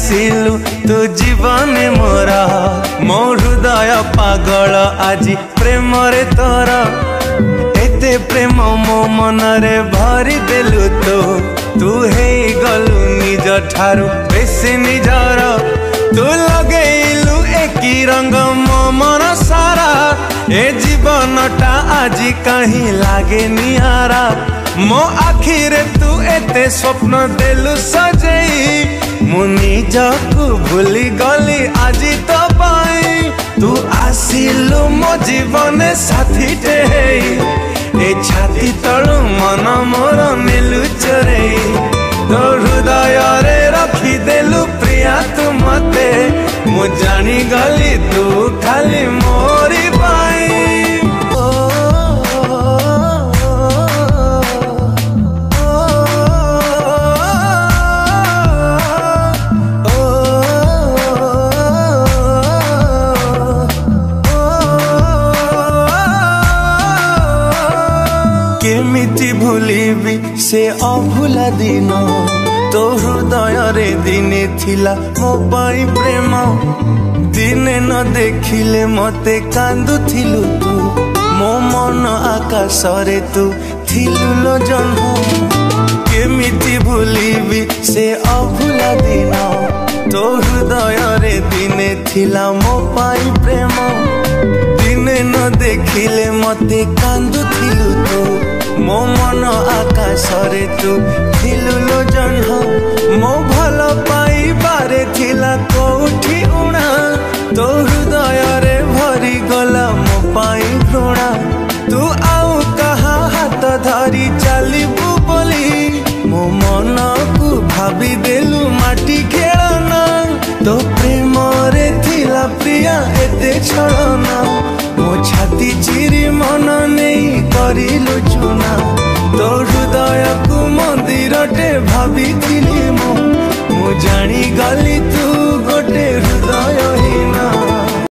आसिलु तू जीवन मोरा मो हृदय पागल आज प्रेम रे तोरा एते प्रेम मो मन रे भरी देलु तू हे गलु निज ठारू बेसी निजर तू लगेलु एकी रंग मो मन सारा ए जीवनटा आज कहीं लागे निहारा मो आखिरे तू एते स्वप्न देलु सजेई मु निजकु भूली गली आज तो पाई तू आसिलु मो जीवन साथी टे ए छाती तलु मन मोर नेलु चोरे तो हृदय रे रखी देलु प्रिया तू मते मु जानी गली तू खाली मोरी पाई। केमिति भूलिबी से अभुला दिन तो हृदय रे दिने थिला मो पाई प्रेम दिने न देखिले मते कांदु थिलु तू मो मन आकाश रे तू थिलु लो जन्म केमिति भूलिबी से अभुला दिन तो हृदय रे दिने थिला मो पाई प्रेम दिने न देखिले मते कांदु थिलु तू मो मन आकाश रे तू थिलु लो जन्म मो भल पाई बारे थिला कोठी उणा तो हृदय रे भरी गला मो पाई घृणा तू आउ कहा हाथ धरी चलिबु बोली मो मन को भाभी देलु माटी खेलना तो प्रेम रे थिला प्रिया एते छलना मो छाती चिरी मन नहीं करिलु चुना तो हृदय को मंदिर टे भाभी मु जानी गली तू